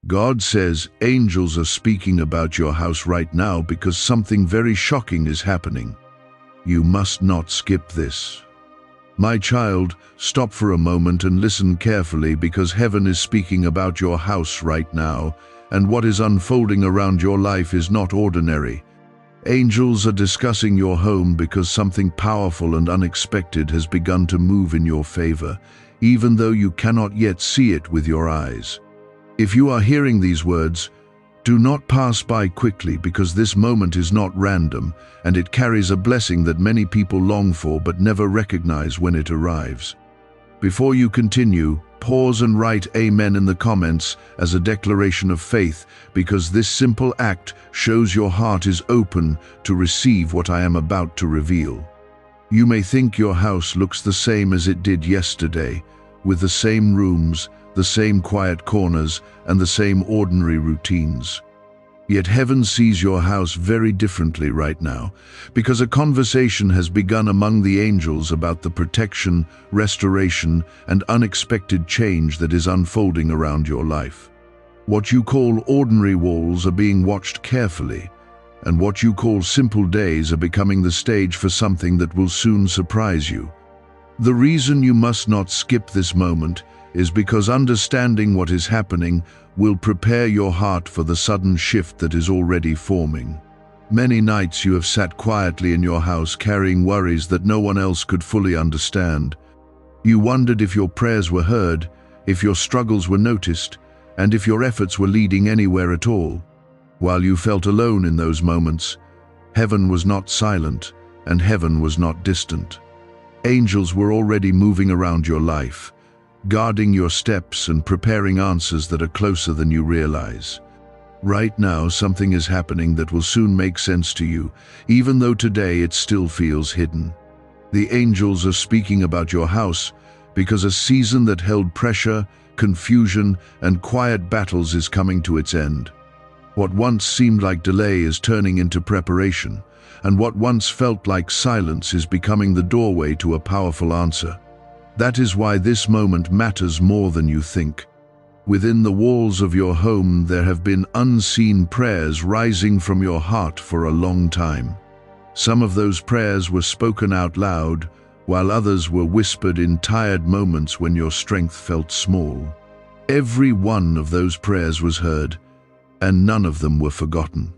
God says angels are speaking about your house right now because something very shocking is happening. You must not skip this. My child, stop for a moment and listen carefully, because heaven is speaking about your house right now, and what is unfolding around your life is not ordinary. Angels are discussing your home because something powerful and unexpected has begun to move in your favor, even though you cannot yet see it with your eyes. If you are hearing these words, do not pass by quickly, because this moment is not random, and it carries a blessing that many people long for but never recognize when it arrives. Before you continue, pause and write Amen in the comments as a declaration of faith, because this simple act shows your heart is open to receive what I am about to reveal. You may think your house looks the same as it did yesterday, with the same rooms, the same quiet corners, and the same ordinary routines. Yet heaven sees your house very differently right now, because a conversation has begun among the angels about the protection, restoration, and unexpected change that is unfolding around your life. What you call ordinary walls are being watched carefully, and what you call simple days are becoming the stage for something that will soon surprise you. The reason you must not skip this moment is because understanding what is happening will prepare your heart for the sudden shift that is already forming. Many nights you have sat quietly in your house carrying worries that no one else could fully understand. You wondered if your prayers were heard, if your struggles were noticed, and if your efforts were leading anywhere at all. While you felt alone in those moments, heaven was not silent and heaven was not distant. Angels were already moving around your life, guarding your steps and preparing answers that are closer than you realize. Right now, something is happening that will soon make sense to you, even though today it still feels hidden. The angels are speaking about your house because a season that held pressure, confusion, and quiet battles is coming to its end. What once seemed like delay is turning into preparation, and what once felt like silence is becoming the doorway to a powerful answer. That is why this moment matters more than you think. Within the walls of your home, there have been unseen prayers rising from your heart for a long time. Some of those prayers were spoken out loud, while others were whispered in tired moments when your strength felt small. Every one of those prayers was heard, and none of them were forgotten.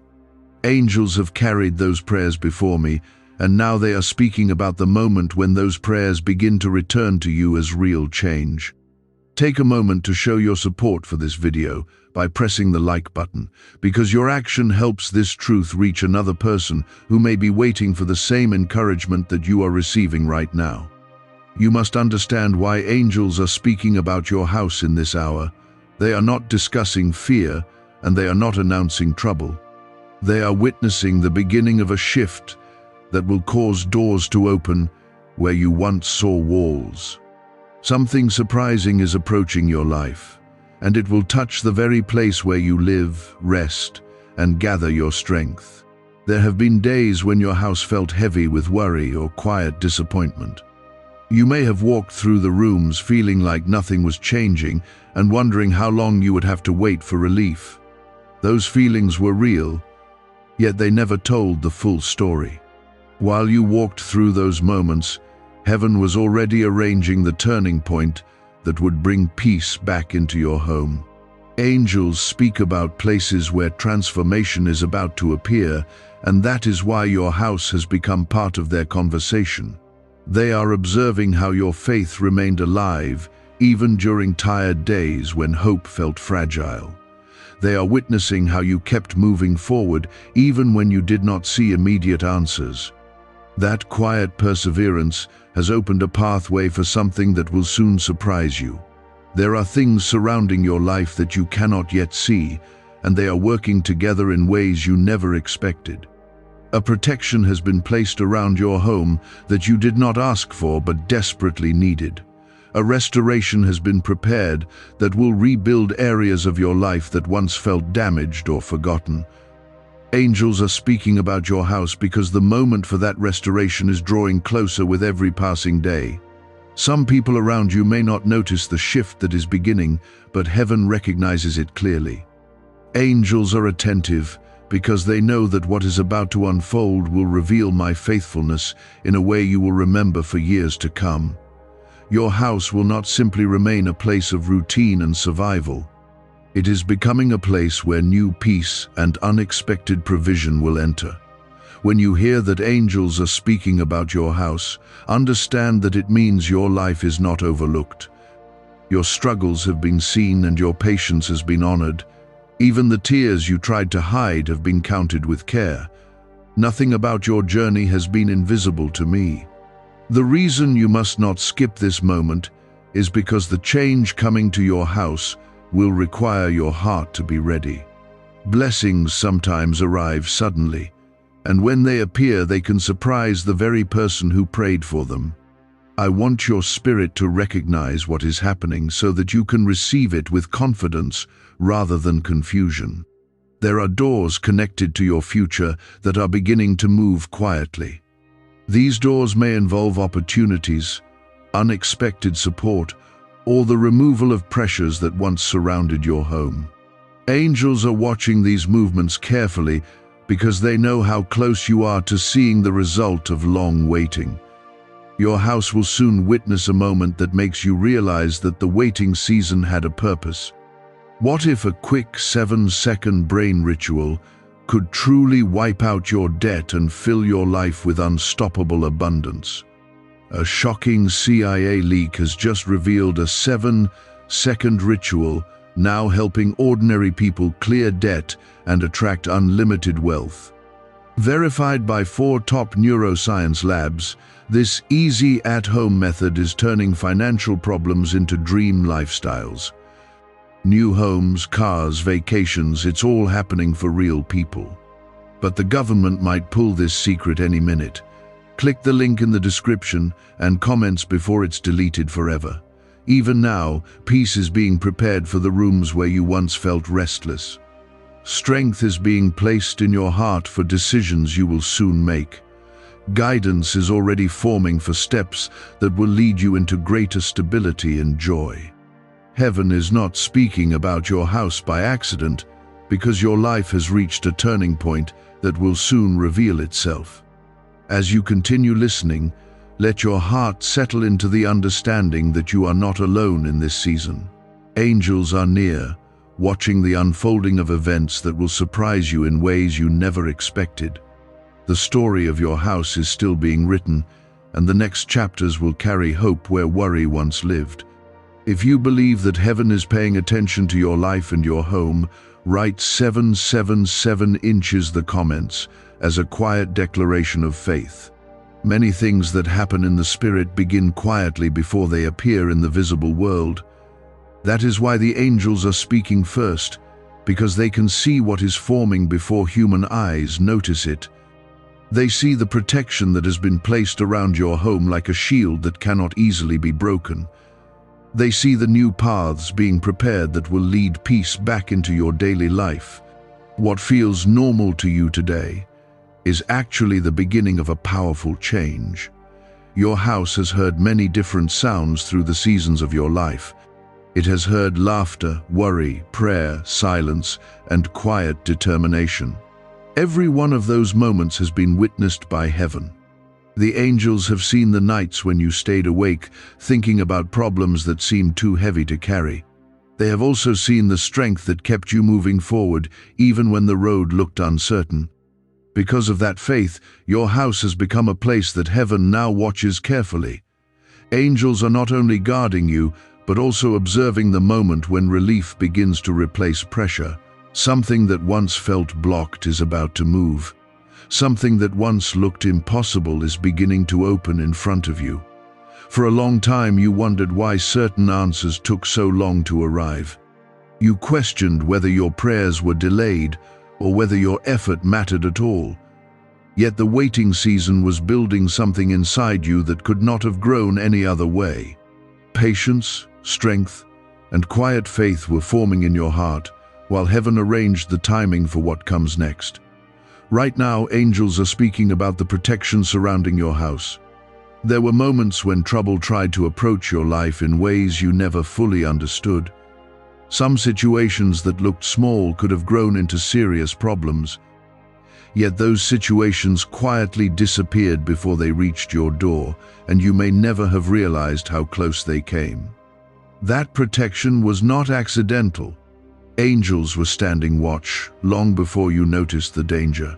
Angels have carried those prayers before me, and now they are speaking about the moment when those prayers begin to return to you as real change. Take a moment to show your support for this video by pressing the like button, because your action helps this truth reach another person who may be waiting for the same encouragement that you are receiving right now. You must understand why angels are speaking about your house in this hour. They are not discussing fear, and they are not announcing trouble. They are witnessing the beginning of a shift that will cause doors to open where you once saw walls. Something surprising is approaching your life, and it will touch the very place where you live, rest, and gather your strength. There have been days when your house felt heavy with worry or quiet disappointment. You may have walked through the rooms feeling like nothing was changing and wondering how long you would have to wait for relief. Those feelings were real, yet they never told the full story. While you walked through those moments, heaven was already arranging the turning point that would bring peace back into your home. Angels speak about places where transformation is about to appear, and that is why your house has become part of their conversation. They are observing how your faith remained alive, even during tired days when hope felt fragile. They are witnessing how you kept moving forward, even when you did not see immediate answers. That quiet perseverance has opened a pathway for something that will soon surprise you. There are things surrounding your life that you cannot yet see, and they are working together in ways you never expected. A protection has been placed around your home that you did not ask for but desperately needed. A restoration has been prepared that will rebuild areas of your life that once felt damaged or forgotten. Angels are speaking about your house because the moment for that restoration is drawing closer with every passing day. Some people around you may not notice the shift that is beginning, but heaven recognizes it clearly. Angels are attentive because they know that what is about to unfold will reveal my faithfulness in a way you will remember for years to come. Your house will not simply remain a place of routine and survival. It is becoming a place where new peace and unexpected provision will enter. When you hear that angels are speaking about your house, understand that it means your life is not overlooked. Your struggles have been seen and your patience has been honored. Even the tears you tried to hide have been counted with care. Nothing about your journey has been invisible to me. The reason you must not skip this moment is because the change coming to your house will require your heart to be ready. Blessings sometimes arrive suddenly, and when they appear, they can surprise the very person who prayed for them. I want your spirit to recognize what is happening so that you can receive it with confidence rather than confusion. There are doors connected to your future that are beginning to move quietly. These doors may involve opportunities, unexpected support, or the removal of pressures that once surrounded your home. Angels are watching these movements carefully because they know how close you are to seeing the result of long waiting. Your house will soon witness a moment that makes you realize that the waiting season had a purpose. What if a quick 7-second brain ritual could truly wipe out your debt and fill your life with unstoppable abundance? A shocking CIA leak has just revealed a 7-second ritual now helping ordinary people clear debt and attract unlimited wealth. Verified by 4 top neuroscience labs, this easy at-home method is turning financial problems into dream lifestyles. New homes, cars, vacations, it's all happening for real people. But the government might pull this secret any minute. Click the link in the description and comments before it's deleted forever. Even now, peace is being prepared for the rooms where you once felt restless. Strength is being placed in your heart for decisions you will soon make. Guidance is already forming for steps that will lead you into greater stability and joy. Heaven is not speaking about your house by accident, because your life has reached a turning point that will soon reveal itself. As you continue listening, let your heart settle into the understanding that you are not alone in this season. Angels are near, watching the unfolding of events that will surprise you in ways you never expected. The story of your house is still being written, and the next chapters will carry hope where worry once lived. If you believe that heaven is paying attention to your life and your home, write 777 inches the comments as a quiet declaration of faith. Many things that happen in the spirit begin quietly before they appear in the visible world. That is why the angels are speaking first, because they can see what is forming before human eyes notice it. They see the protection that has been placed around your home like a shield that cannot easily be broken. They see the new paths being prepared that will lead peace back into your daily life. What feels normal to you today is actually the beginning of a powerful change. Your house has heard many different sounds through the seasons of your life. It has heard laughter, worry, prayer, silence, and quiet determination. Every one of those moments has been witnessed by heaven. The angels have seen the nights when you stayed awake, thinking about problems that seemed too heavy to carry. They have also seen the strength that kept you moving forward, even when the road looked uncertain. Because of that faith, your house has become a place that heaven now watches carefully. Angels are not only guarding you, but also observing the moment when relief begins to replace pressure. Something that once felt blocked is about to move. Something that once looked impossible is beginning to open in front of you. For a long time you wondered why certain answers took so long to arrive. You questioned whether your prayers were delayed or whether your effort mattered at all. Yet the waiting season was building something inside you that could not have grown any other way. Patience, strength, and quiet faith were forming in your heart, while heaven arranged the timing for what comes next. Right now, angels are speaking about the protection surrounding your house. There were moments when trouble tried to approach your life in ways you never fully understood. Some situations that looked small could have grown into serious problems, yet those situations quietly disappeared before they reached your door, and you may never have realized how close they came. That protection was not accidental. Angels were standing watch long before you noticed the danger.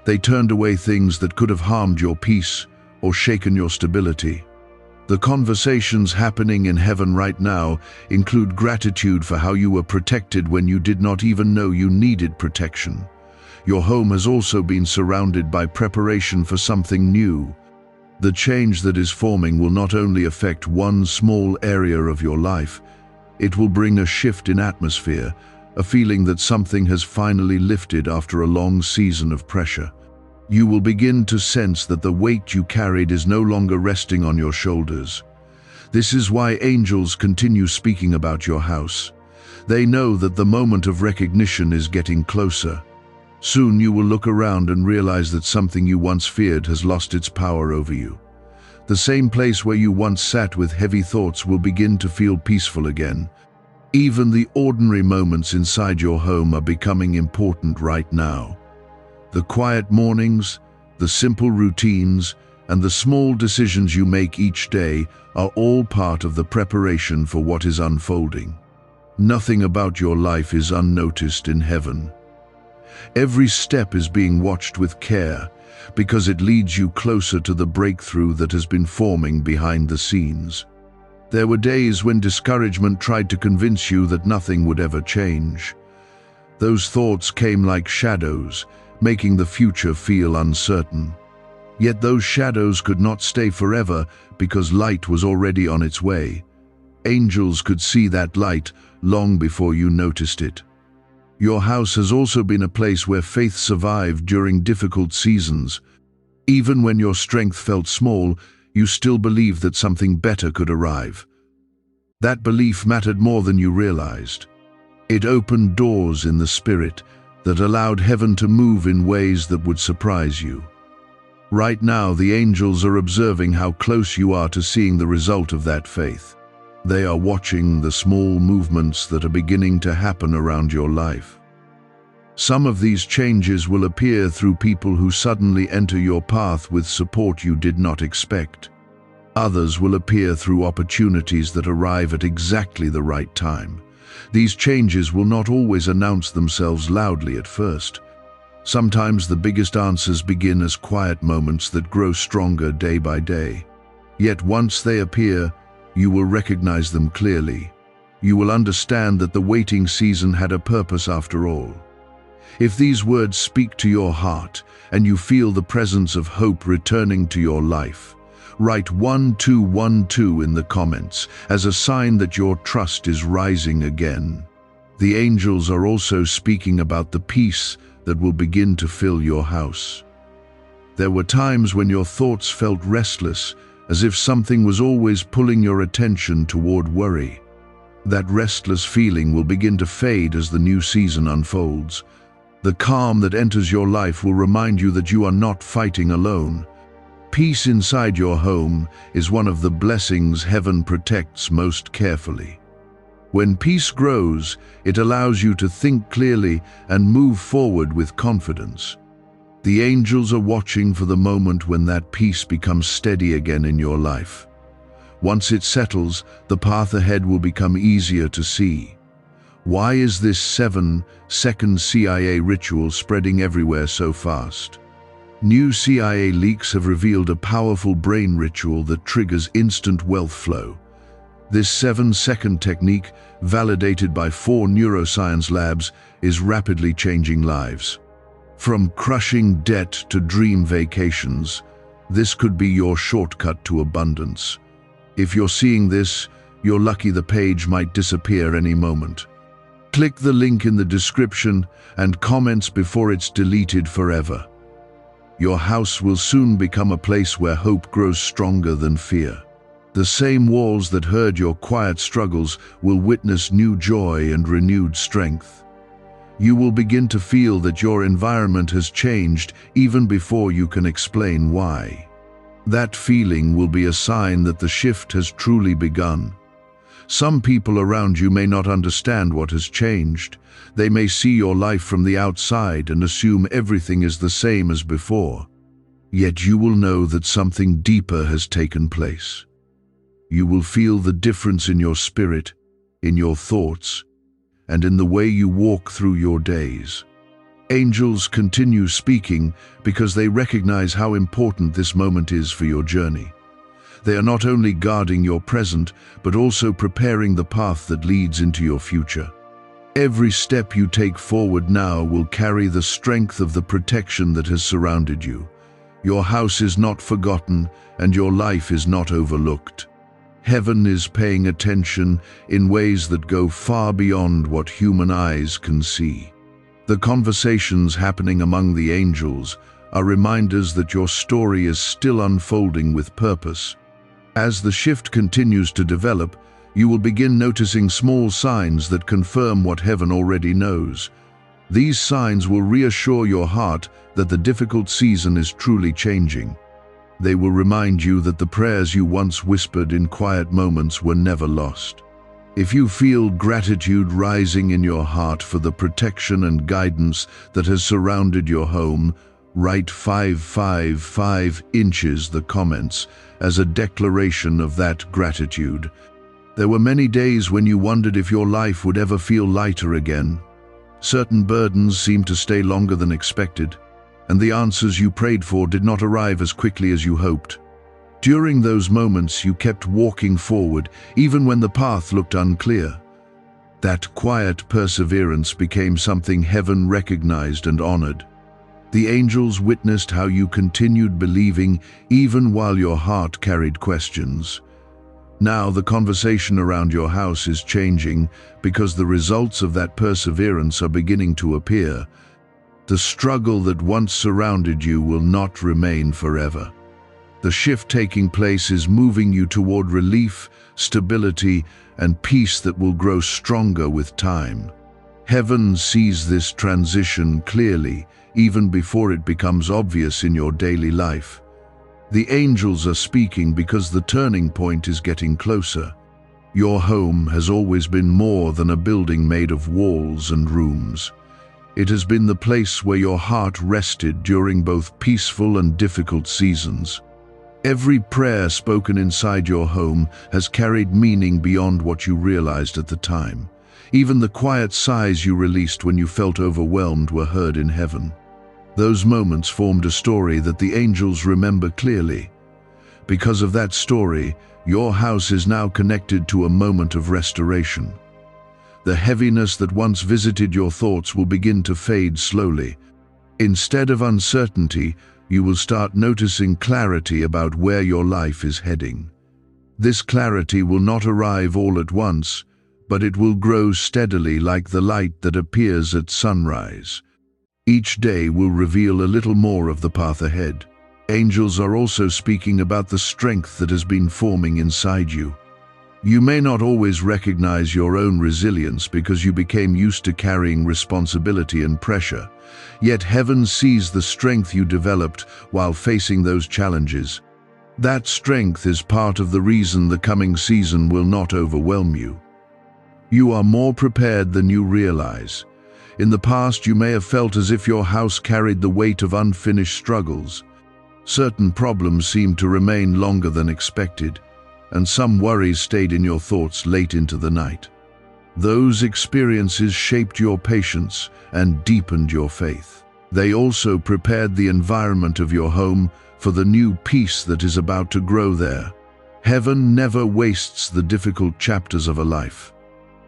They turned away things that could have harmed your peace or shaken your stability. The conversations happening in heaven right now include gratitude for how you were protected when you did not even know you needed protection. Your home has also been surrounded by preparation for something new. The change that is forming will not only affect one small area of your life, it will bring a shift in atmosphere, a feeling that something has finally lifted after a long season of pressure. You will begin to sense that the weight you carried is no longer resting on your shoulders. This is why angels continue speaking about your house. They know that the moment of recognition is getting closer. Soon you will look around and realize that something you once feared has lost its power over you. The same place where you once sat with heavy thoughts will begin to feel peaceful again. Even the ordinary moments inside your home are becoming important right now. The quiet mornings, the simple routines, and the small decisions you make each day are all part of the preparation for what is unfolding. Nothing about your life is unnoticed in heaven. Every step is being watched with care, because it leads you closer to the breakthrough that has been forming behind the scenes. There were days when discouragement tried to convince you that nothing would ever change. Those thoughts came like shadows, making the future feel uncertain. Yet those shadows could not stay forever because light was already on its way. Angels could see that light long before you noticed it. Your house has also been a place where faith survived during difficult seasons. Even when your strength felt small, you still believed that something better could arrive. That belief mattered more than you realized. It opened doors in the spirit that allowed heaven to move in ways that would surprise you. Right now, the angels are observing how close you are to seeing the result of that faith. They are watching the small movements that are beginning to happen around your life. Some of these changes will appear through people who suddenly enter your path with support you did not expect. Others will appear through opportunities that arrive at exactly the right time. These changes will not always announce themselves loudly at first. Sometimes the biggest answers begin as quiet moments that grow stronger day by day. Yet once they appear, you will recognize them clearly. You will understand that the waiting season had a purpose after all. If these words speak to your heart and you feel the presence of hope returning to your life, write 1212 in the comments as a sign that your trust is rising again. The angels are also speaking about the peace that will begin to fill your house. There were times when your thoughts felt restless, as if something was always pulling your attention toward worry. That restless feeling will begin to fade as the new season unfolds. The calm that enters your life will remind you that you are not fighting alone. Peace inside your home is one of the blessings heaven protects most carefully. When peace grows, it allows you to think clearly and move forward with confidence. The angels are watching for the moment when that peace becomes steady again in your life. Once it settles, the path ahead will become easier to see. Why is this 7-second CIA ritual spreading everywhere so fast? New CIA leaks have revealed a powerful brain ritual that triggers instant wealth flow. This 7-second technique, validated by 4 neuroscience labs, is rapidly changing lives. From crushing debt to dream vacations, this could be your shortcut to abundance. If you're seeing this, you're lucky the page might disappear any moment. Click the link in the description and comments before it's deleted forever. Your house will soon become a place where hope grows stronger than fear. The same walls that heard your quiet struggles will witness new joy and renewed strength. You will begin to feel that your environment has changed even before you can explain why. That feeling will be a sign that the shift has truly begun. Some people around you may not understand what has changed. They may see your life from the outside and assume everything is the same as before. Yet you will know that something deeper has taken place. You will feel the difference in your spirit, in your thoughts, and in the way you walk through your days. Angels continue speaking because they recognize how important this moment is for your journey. They are not only guarding your present, but also preparing the path that leads into your future. Every step you take forward now will carry the strength of the protection that has surrounded you. Your house is not forgotten, and your life is not overlooked. Heaven is paying attention in ways that go far beyond what human eyes can see. The conversations happening among the angels are reminders that your story is still unfolding with purpose. As the shift continues to develop, you will begin noticing small signs that confirm what heaven already knows. These signs will reassure your heart that the difficult season is truly changing. They will remind you that the prayers you once whispered in quiet moments were never lost. If you feel gratitude rising in your heart for the protection and guidance that has surrounded your home, write 555 inches the comments as a declaration of that gratitude. There were many days when you wondered if your life would ever feel lighter again. Certain burdens seemed to stay longer than expected, and the answers you prayed for did not arrive as quickly as you hoped. During those moments, you kept walking forward, even when the path looked unclear. That quiet perseverance became something heaven recognized and honored. The angels witnessed how you continued believing even while your heart carried questions. Now the conversation around your house is changing because the results of that perseverance are beginning to appear. The struggle that once surrounded you will not remain forever. The shift taking place is moving you toward relief, stability, and peace that will grow stronger with time. Heaven sees this transition clearly, even before it becomes obvious in your daily life. The angels are speaking because the turning point is getting closer. Your home has always been more than a building made of walls and rooms. It has been the place where your heart rested during both peaceful and difficult seasons. Every prayer spoken inside your home has carried meaning beyond what you realized at the time. Even the quiet sighs you released when you felt overwhelmed were heard in heaven. Those moments formed a story that the angels remember clearly. Because of that story, your house is now connected to a moment of restoration. The heaviness that once visited your thoughts will begin to fade slowly. Instead of uncertainty, you will start noticing clarity about where your life is heading. This clarity will not arrive all at once, but it will grow steadily like the light that appears at sunrise. Each day will reveal a little more of the path ahead. Angels are also speaking about the strength that has been forming inside you. You may not always recognize your own resilience because you became used to carrying responsibility and pressure. Yet heaven sees the strength you developed while facing those challenges. That strength is part of the reason the coming season will not overwhelm you. You are more prepared than you realize. In the past, you may have felt as if your house carried the weight of unfinished struggles. Certain problems seemed to remain longer than expected, and some worries stayed in your thoughts late into the night. Those experiences shaped your patience and deepened your faith. They also prepared the environment of your home for the new peace that is about to grow there. Heaven never wastes the difficult chapters of a life.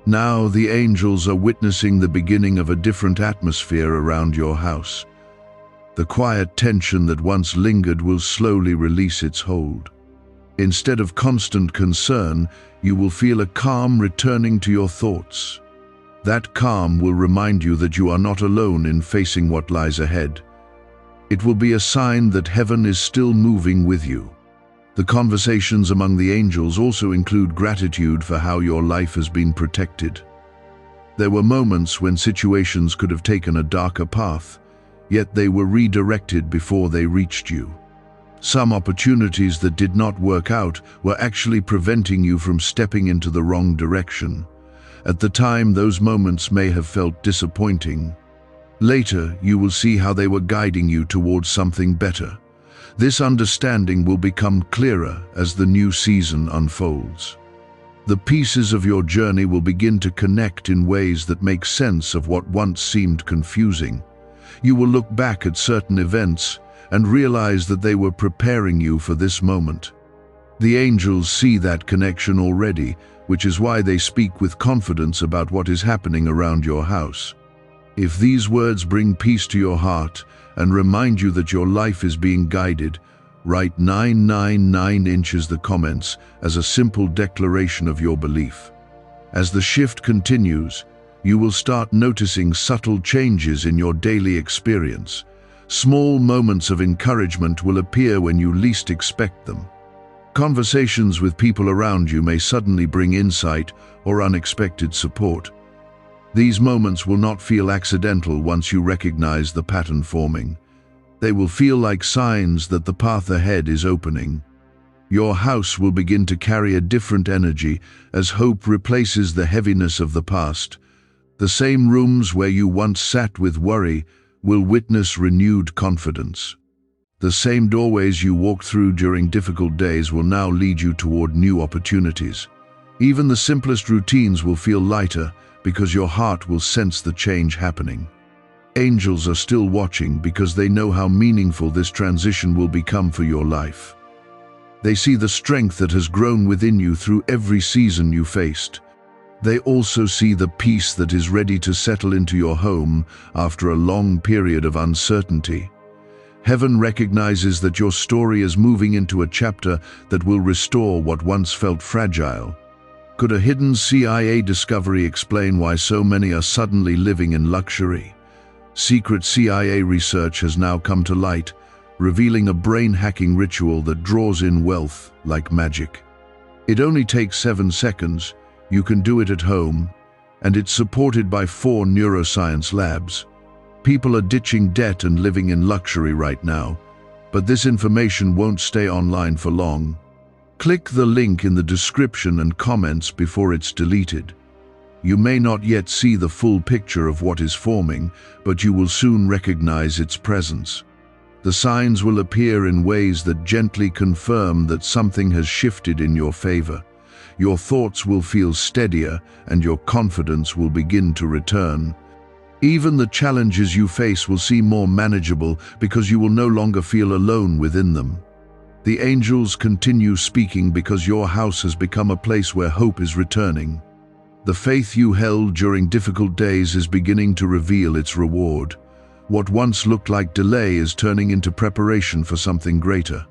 Now the angels are witnessing the beginning of a different atmosphere around your house. The quiet tension that once lingered will slowly release its hold. Instead of constant concern, you will feel a calm returning to your thoughts. That calm will remind you that you are not alone in facing what lies ahead. It will be a sign that heaven is still moving with you. The conversations among the angels also include gratitude for how your life has been protected. There were moments when situations could have taken a darker path, yet they were redirected before they reached you. Some opportunities that did not work out were actually preventing you from stepping into the wrong direction. At the time, those moments may have felt disappointing. Later, you will see how they were guiding you towards something better. This understanding will become clearer as the new season unfolds. The pieces of your journey will begin to connect in ways that make sense of what once seemed confusing. You will look back at certain events and realize that they were preparing you for this moment. The angels see that connection already, which is why they speak with confidence about what is happening around your house. If these words bring peace to your heart and remind you that your life is being guided, write 999 inches the comments as a simple declaration of your belief. As the shift continues, you will start noticing subtle changes in your daily experience. Small moments of encouragement will appear when you least expect them. Conversations with people around you may suddenly bring insight or unexpected support. These moments will not feel accidental once you recognize the pattern forming. They will feel like signs that the path ahead is opening. Your house will begin to carry a different energy as hope replaces the heaviness of the past. The same rooms where you once sat with worry will witness renewed confidence. The same doorways you walked through during difficult days will now lead you toward new opportunities. Even the simplest routines will feel lighter because your heart will sense the change happening. Angels are still watching because they know how meaningful this transition will become for your life. They see the strength that has grown within you through every season you faced. They also see the peace that is ready to settle into your home after a long period of uncertainty. Heaven recognizes that your story is moving into a chapter that will restore what once felt fragile. Could a hidden CIA discovery explain why so many are suddenly living in luxury? Secret CIA research has now come to light, revealing a brain-hacking ritual that draws in wealth like magic. It only takes 7 seconds. You can do it at home, and it's supported by 4 neuroscience labs. People are ditching debt and living in luxury right now, but this information won't stay online for long. Click the link in the description and comments before it's deleted. You may not yet see the full picture of what is forming, but you will soon recognize its presence. The signs will appear in ways that gently confirm that something has shifted in your favor. Your thoughts will feel steadier and your confidence will begin to return. Even the challenges you face will seem more manageable because you will no longer feel alone within them. The angels continue speaking because your house has become a place where hope is returning. The faith you held during difficult days is beginning to reveal its reward. What once looked like delay is turning into preparation for something greater.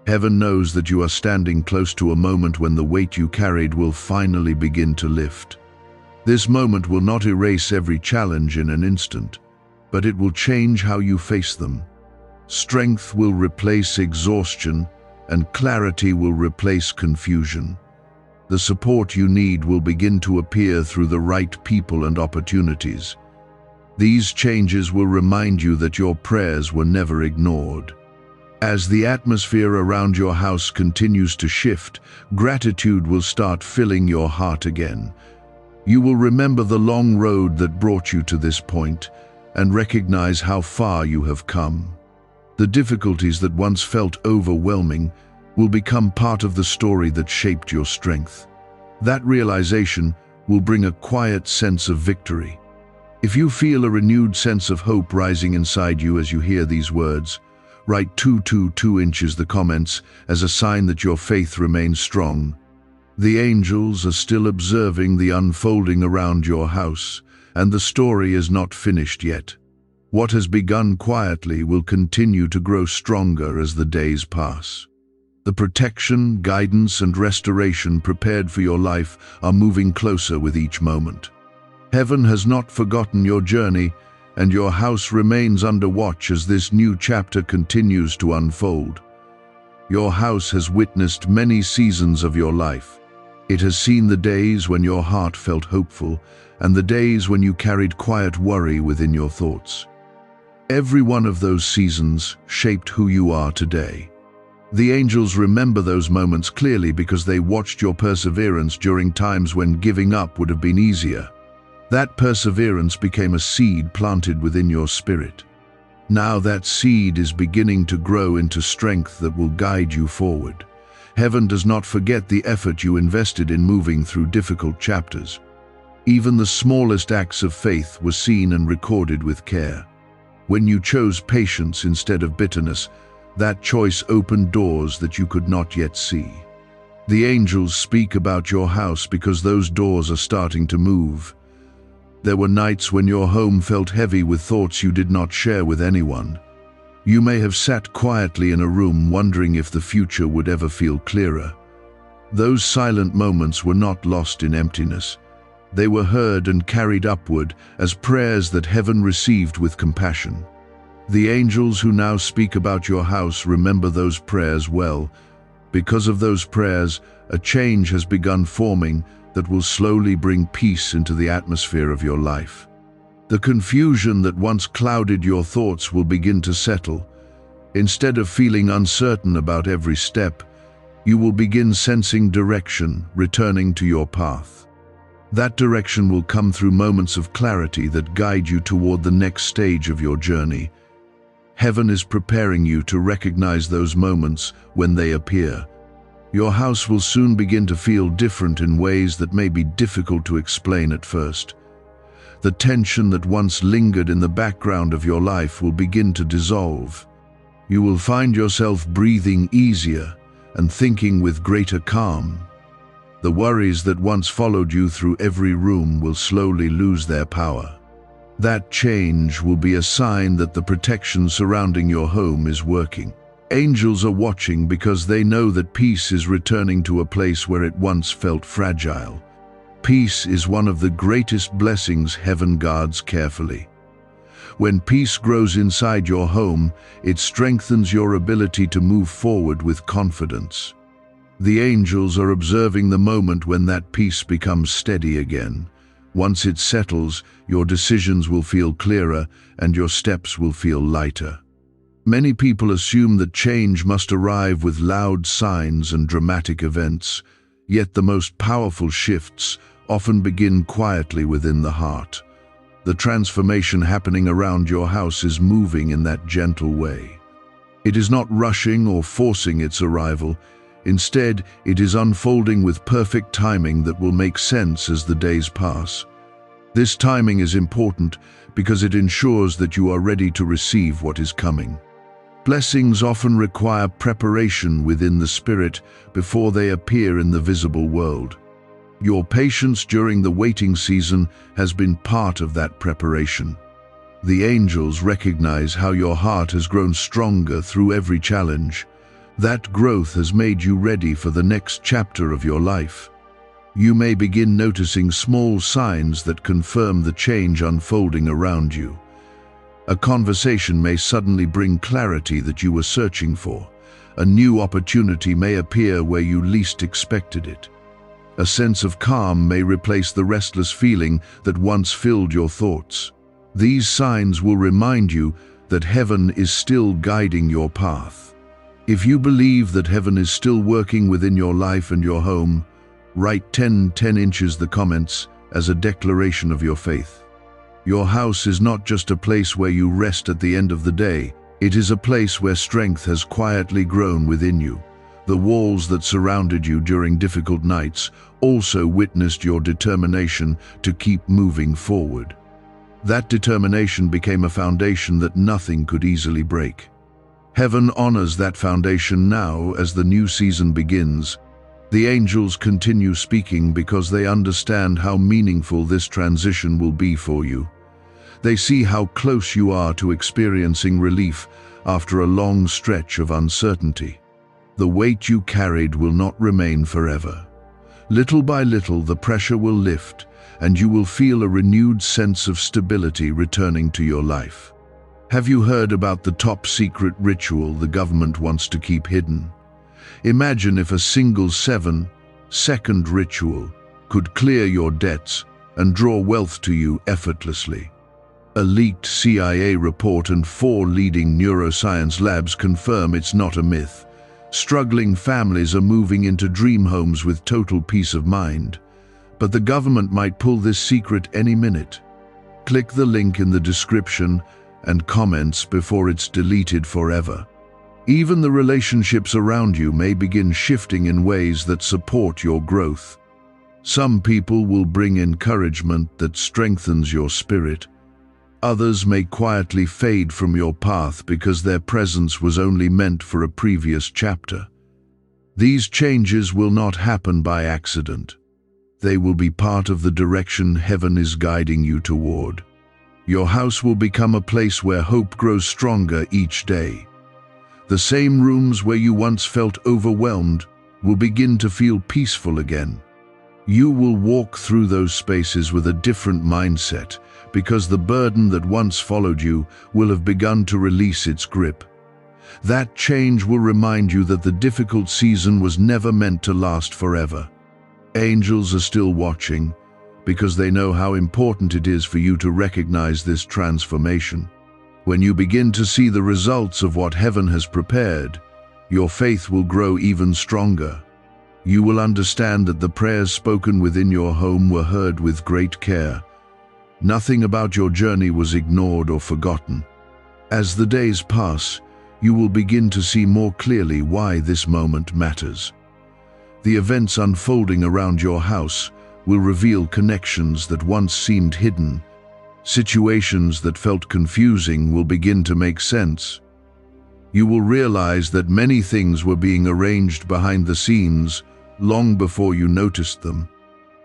Heaven knows that you are standing close to a moment when the weight you carried will finally begin to lift. This moment will not erase every challenge in an instant, but it will change how you face them. Strength will replace exhaustion, and clarity will replace confusion. The support you need will begin to appear through the right people and opportunities. These changes will remind you that your prayers were never ignored. As the atmosphere around your house continues to shift, gratitude will start filling your heart again. You will remember the long road that brought you to this point and recognize how far you have come. The difficulties that once felt overwhelming will become part of the story that shaped your strength. That realization will bring a quiet sense of victory. If you feel a renewed sense of hope rising inside you as you hear these words, write 222 inches the comments as a sign that your faith remains strong. The angels are still observing the unfolding around your house, and the story is not finished yet. What has begun quietly will continue to grow stronger as the days pass. The protection, guidance, and restoration prepared for your life are moving closer with each moment. Heaven has not forgotten your journey, and your house remains under watch as this new chapter continues to unfold. Your house has witnessed many seasons of your life. It has seen the days when your heart felt hopeful and the days when you carried quiet worry within your thoughts. Every one of those seasons shaped who you are today. The angels remember those moments clearly because they watched your perseverance during times when giving up would have been easier. That perseverance became a seed planted within your spirit. Now that seed is beginning to grow into strength that will guide you forward. Heaven does not forget the effort you invested in moving through difficult chapters. Even the smallest acts of faith were seen and recorded with care. When you chose patience instead of bitterness, that choice opened doors that you could not yet see. The angels speak about your house because those doors are starting to move. There were nights when your home felt heavy with thoughts you did not share with anyone. You may have sat quietly in a room wondering if the future would ever feel clearer. Those silent moments were not lost in emptiness. They were heard and carried upward as prayers that heaven received with compassion. The angels who now speak about your house remember those prayers well. Because of those prayers, a change has begun forming that will slowly bring peace into the atmosphere of your life. The confusion that once clouded your thoughts will begin to settle. Instead of feeling uncertain about every step, you will begin sensing direction returning to your path. That direction will come through moments of clarity that guide you toward the next stage of your journey. Heaven is preparing you to recognize those moments when they appear. Your house will soon begin to feel different in ways that may be difficult to explain at first. The tension that once lingered in the background of your life will begin to dissolve. You will find yourself breathing easier and thinking with greater calm. The worries that once followed you through every room will slowly lose their power. That change will be a sign that the protection surrounding your home is working. Angels are watching because they know that peace is returning to a place where it once felt fragile. Peace is one of the greatest blessings heaven guards carefully. When peace grows inside your home, it strengthens your ability to move forward with confidence. The angels are observing the moment when that peace becomes steady again. Once it settles, your decisions will feel clearer and your steps will feel lighter. Many people assume that change must arrive with loud signs and dramatic events, yet the most powerful shifts often begin quietly within the heart. The transformation happening around your house is moving in that gentle way. It is not rushing or forcing its arrival. Instead, it is unfolding with perfect timing that will make sense as the days pass. This timing is important because it ensures that you are ready to receive what is coming. Blessings often require preparation within the spirit before they appear in the visible world. Your patience during the waiting season has been part of that preparation. The angels recognize how your heart has grown stronger through every challenge. That growth has made you ready for the next chapter of your life. You may begin noticing small signs that confirm the change unfolding around you. A conversation may suddenly bring clarity that you were searching for. A new opportunity may appear where you least expected it. A sense of calm may replace the restless feeling that once filled your thoughts. These signs will remind you that heaven is still guiding your path. If you believe that heaven is still working within your life and your home, write 10 inches the comments as a declaration of your faith. Your house is not just a place where you rest at the end of the day. It is a place where strength has quietly grown within you. The walls that surrounded you during difficult nights also witnessed your determination to keep moving forward. That determination became a foundation that nothing could easily break. Heaven honors that foundation now as the new season begins. The angels continue speaking because they understand how meaningful this transition will be for you. They see how close you are to experiencing relief after a long stretch of uncertainty. The weight you carried will not remain forever. Little by little, the pressure will lift, and you will feel a renewed sense of stability returning to your life. Have you heard about the top secret ritual the government wants to keep hidden? Imagine if a single 7-second ritual could clear your debts and draw wealth to you effortlessly. A leaked CIA report and 4 leading neuroscience labs confirm it's not a myth. Struggling families are moving into dream homes with total peace of mind. But the government might pull this secret any minute. Click the link in the description and comments before it's deleted forever. Even the relationships around you may begin shifting in ways that support your growth. Some people will bring encouragement that strengthens your spirit. Others may quietly fade from your path because their presence was only meant for a previous chapter. These changes will not happen by accident. They will be part of the direction heaven is guiding you toward. Your house will become a place where hope grows stronger each day. The same rooms where you once felt overwhelmed will begin to feel peaceful again. You will walk through those spaces with a different mindset because the burden that once followed you will have begun to release its grip. That change will remind you that the difficult season was never meant to last forever. Angels are still watching because they know how important it is for you to recognize this transformation. When you begin to see the results of what heaven has prepared, your faith will grow even stronger. You will understand that the prayers spoken within your home were heard with great care. Nothing about your journey was ignored or forgotten. As the days pass, you will begin to see more clearly why this moment matters. The events unfolding around your house will reveal connections that once seemed hidden. Situations that felt confusing will begin to make sense. You will realize that many things were being arranged behind the scenes long before you noticed them.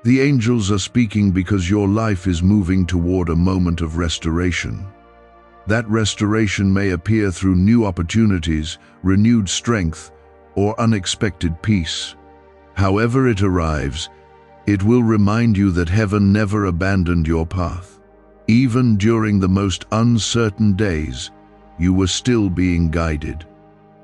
The angels are speaking because your life is moving toward a moment of restoration. That restoration may appear through new opportunities, renewed strength, or unexpected peace. However it arrives, it will remind you that heaven never abandoned your path. Even during the most uncertain days, you were still being guided.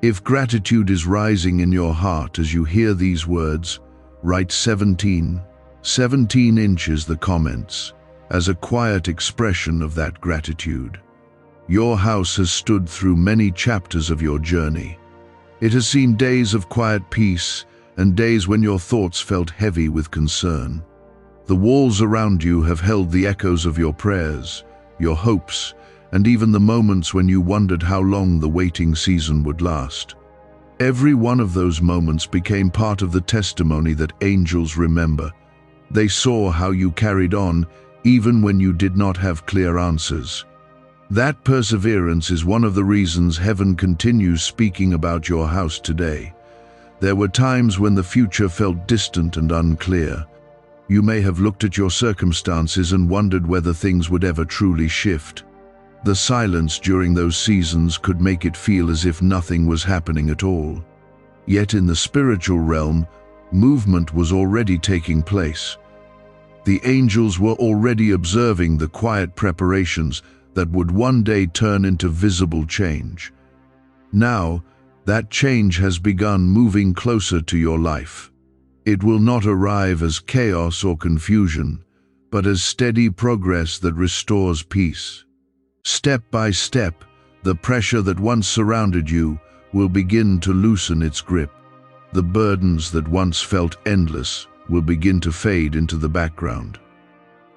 If gratitude is rising in your heart as you hear these words, write 17 inches the comments as a quiet expression of that gratitude. Your house has stood through many chapters of your journey. It has seen days of quiet peace and days when your thoughts felt heavy with concern. The walls around you have held the echoes of your prayers, your hopes, and even the moments when you wondered how long the waiting season would last. Every one of those moments became part of the testimony that angels remember. They saw how you carried on even when you did not have clear answers. That perseverance is one of the reasons heaven continues speaking about your house today. There were times when the future felt distant and unclear. You may have looked at your circumstances and wondered whether things would ever truly shift. The silence during those seasons could make it feel as if nothing was happening at all. Yet in the spiritual realm, movement was already taking place. The angels were already observing the quiet preparations that would one day turn into visible change. Now, that change has begun moving closer to your life. It will not arrive as chaos or confusion, but as steady progress that restores peace. Step by step, the pressure that once surrounded you will begin to loosen its grip. The burdens that once felt endless will begin to fade into the background.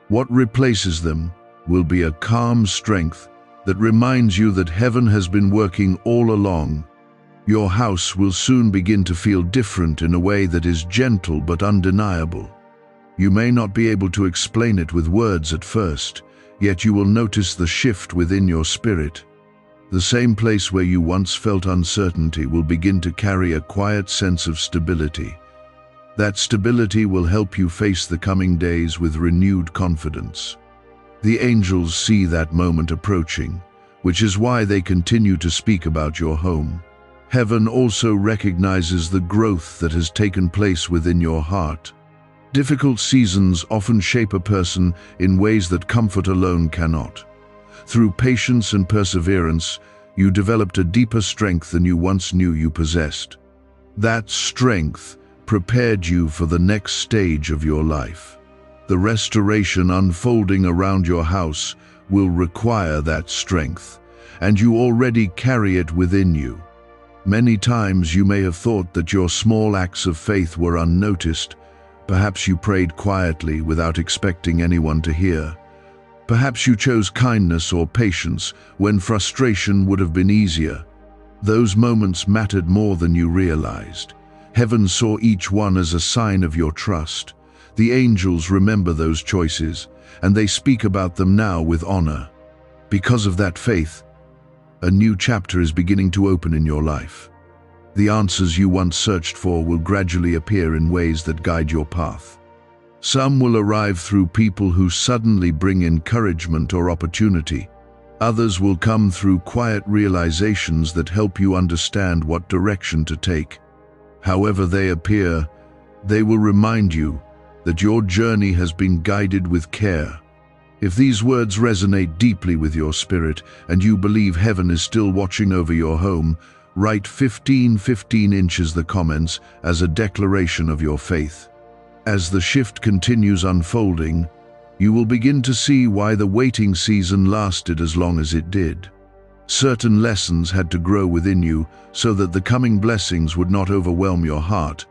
What replaces them will be a calm strength that reminds you that heaven has been working all along. Your house will soon begin to feel different in a way that is gentle but undeniable. You may not be able to explain it with words at first, yet you will notice the shift within your spirit. The same place where you once felt uncertainty will begin to carry a quiet sense of stability. That stability will help you face the coming days with renewed confidence. The angels see that moment approaching, which is why they continue to speak about your home. Heaven also recognizes the growth that has taken place within your heart. Difficult seasons often shape a person in ways that comfort alone cannot. Through patience and perseverance, you developed a deeper strength than you once knew you possessed. That strength prepared you for the next stage of your life. The restoration unfolding around your house will require that strength, and you already carry it within you. Many times you may have thought that your small acts of faith were unnoticed. Perhaps you prayed quietly without expecting anyone to hear. Perhaps you chose kindness or patience when frustration would have been easier. Those moments mattered more than you realized. Heaven saw each one as a sign of your trust. The angels remember those choices, and they speak about them now with honor. Because of that faith, a new chapter is beginning to open in your life. The answers you once searched for will gradually appear in ways that guide your path. Some will arrive through people who suddenly bring encouragement or opportunity. Others will come through quiet realizations that help you understand what direction to take. However they appear, they will remind you that your journey has been guided with care. If these words resonate deeply with your spirit and you believe heaven is still watching over your home, write 15 inches the comments as a declaration of your faith. As the shift continues unfolding, you will begin to see why the waiting season lasted as long as it did. Certain lessons had to grow within you so that the coming blessings would not overwhelm your heart.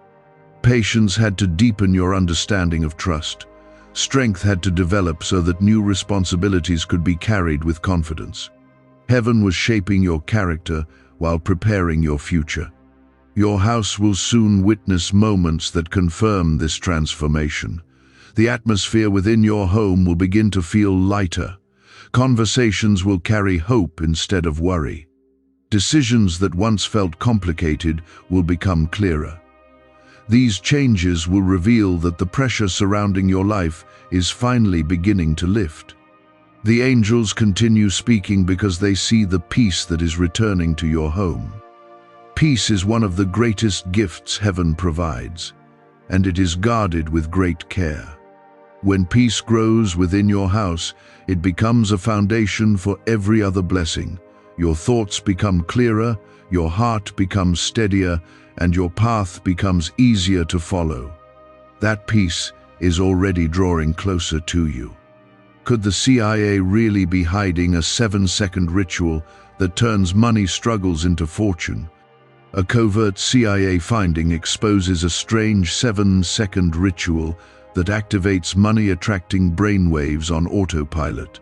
Patience had to deepen your understanding of trust. Strength had to develop so that new responsibilities could be carried with confidence. Heaven was shaping your character while preparing your future. Your house will soon witness moments that confirm this transformation. The atmosphere within your home will begin to feel lighter. Conversations will carry hope instead of worry. Decisions that once felt complicated will become clearer. These changes will reveal that the pressure surrounding your life is finally beginning to lift. The angels continue speaking because they see the peace that is returning to your home. Peace is one of the greatest gifts heaven provides, and it is guarded with great care. When peace grows within your house, it becomes a foundation for every other blessing. Your thoughts become clearer, your heart becomes steadier, and your path becomes easier to follow. That peace is already drawing closer to you. Could the CIA really be hiding a 7-second ritual that turns money struggles into fortune? A covert CIA finding exposes a strange 7-second ritual that activates money-attracting brainwaves on autopilot.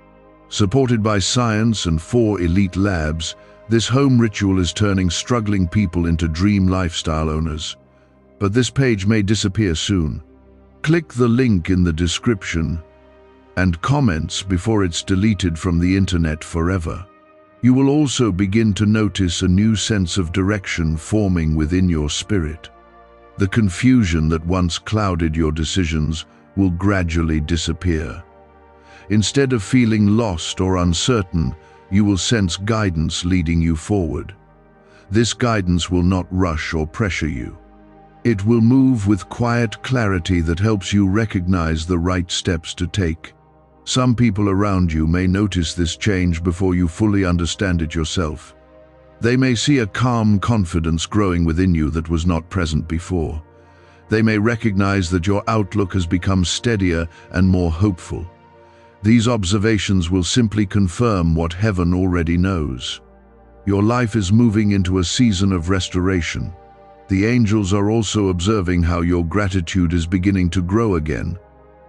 Supported by science and 4 elite labs, this home ritual is turning struggling people into dream lifestyle owners. But this page may disappear soon. Click the link in the description and comments before it's deleted from the internet forever. You will also begin to notice a new sense of direction forming within your spirit. The confusion that once clouded your decisions will gradually disappear. Instead of feeling lost or uncertain, you will sense guidance leading you forward. This guidance will not rush or pressure you. It will move with quiet clarity that helps you recognize the right steps to take. Some people around you may notice this change before you fully understand it yourself. They may see a calm confidence growing within you that was not present before. They may recognize that your outlook has become steadier and more hopeful. These observations will simply confirm what heaven already knows. Your life is moving into a season of restoration. The angels are also observing how your gratitude is beginning to grow again.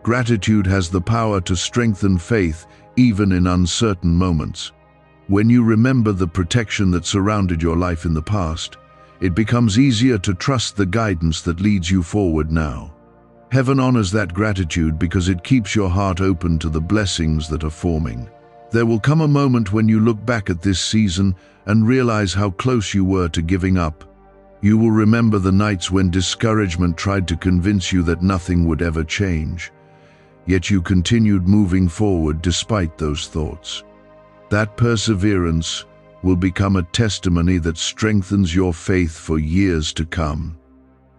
Gratitude has the power to strengthen faith even in uncertain moments. When you remember the protection that surrounded your life in the past, it becomes easier to trust the guidance that leads you forward now. Heaven honors that gratitude because it keeps your heart open to the blessings that are forming. There will come a moment when you look back at this season and realize how close you were to giving up. You will remember the nights when discouragement tried to convince you that nothing would ever change. Yet you continued moving forward despite those thoughts. That perseverance will become a testimony that strengthens your faith for years to come.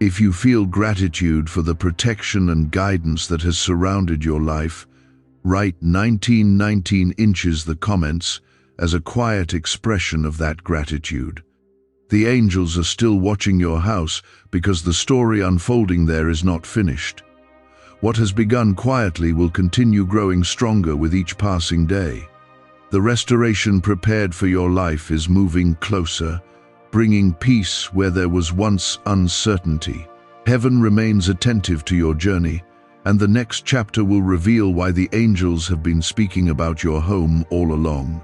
If you feel gratitude for the protection and guidance that has surrounded your life, write 19 inches the comments as a quiet expression of that gratitude. The angels are still watching your house because the story unfolding there is not finished. What has begun quietly will continue growing stronger with each passing day. The restoration prepared for your life is moving closer, bringing peace where there was once uncertainty. Heaven remains attentive to your journey, and the next chapter will reveal why the angels have been speaking about your home all along.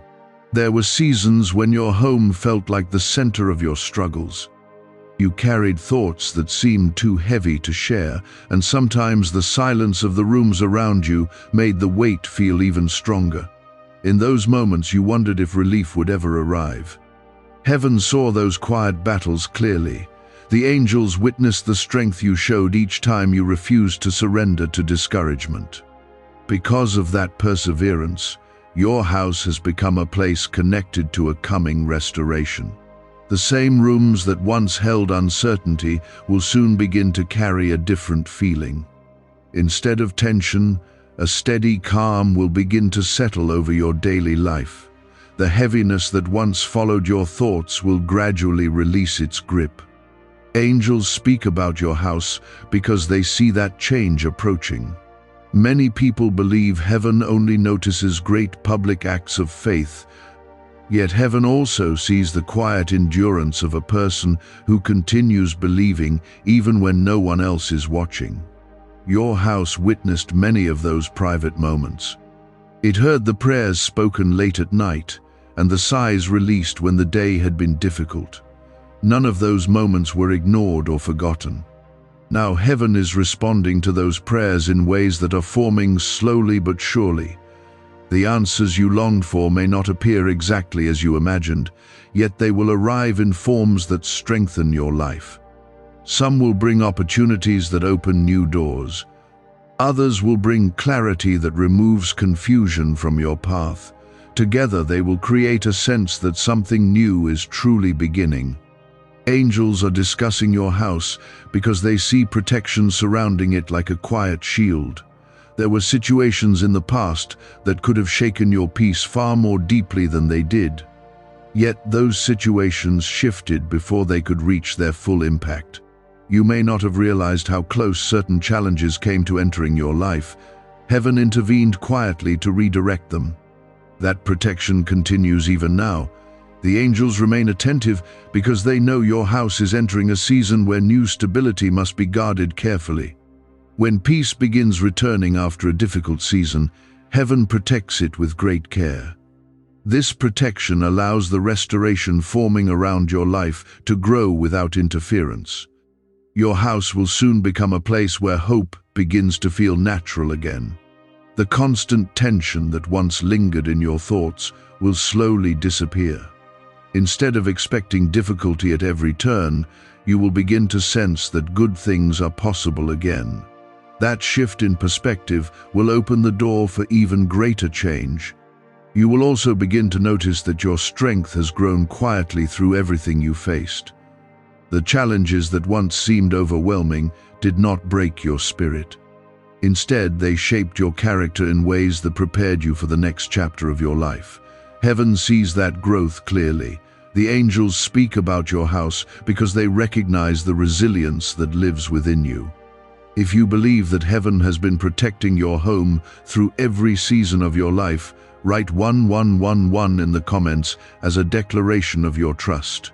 There were seasons when your home felt like the center of your struggles. You carried thoughts that seemed too heavy to share, and sometimes the silence of the rooms around you made the weight feel even stronger. In those moments, you wondered if relief would ever arrive. Heaven saw those quiet battles clearly. The angels witnessed the strength you showed each time you refused to surrender to discouragement. Because of that perseverance, your house has become a place connected to a coming restoration. The same rooms that once held uncertainty will soon begin to carry a different feeling. Instead of tension, a steady calm will begin to settle over your daily life. The heaviness that once followed your thoughts will gradually release its grip. Angels speak about your house because they see that change approaching. Many people believe heaven only notices great public acts of faith, yet heaven also sees the quiet endurance of a person who continues believing even when no one else is watching. Your house witnessed many of those private moments. It heard the prayers spoken late at night and the sighs released when the day had been difficult. None of those moments were ignored or forgotten. Now heaven is responding to those prayers in ways that are forming slowly but surely. The answers you longed for may not appear exactly as you imagined, yet they will arrive in forms that strengthen your life. Some will bring opportunities that open new doors. Others will bring clarity that removes confusion from your path. Together they will create a sense that something new is truly beginning. Angels are discussing your house because they see protection surrounding it like a quiet shield. There were situations in the past that could have shaken your peace far more deeply than they did. Yet those situations shifted before they could reach their full impact. You may not have realized how close certain challenges came to entering your life. Heaven intervened quietly to redirect them. That protection continues even now. The angels remain attentive because they know your house is entering a season where new stability must be guarded carefully. When peace begins returning after a difficult season, heaven protects it with great care. This protection allows the restoration forming around your life to grow without interference. Your house will soon become a place where hope begins to feel natural again. The constant tension that once lingered in your thoughts will slowly disappear. Instead of expecting difficulty at every turn, you will begin to sense that good things are possible again. That shift in perspective will open the door for even greater change. You will also begin to notice that your strength has grown quietly through everything you faced. The challenges that once seemed overwhelming did not break your spirit. Instead, they shaped your character in ways that prepared you for the next chapter of your life. Heaven sees that growth clearly. The angels speak about your house because they recognize the resilience that lives within you. If you believe that heaven has been protecting your home through every season of your life, write 1111 in the comments as a declaration of your trust.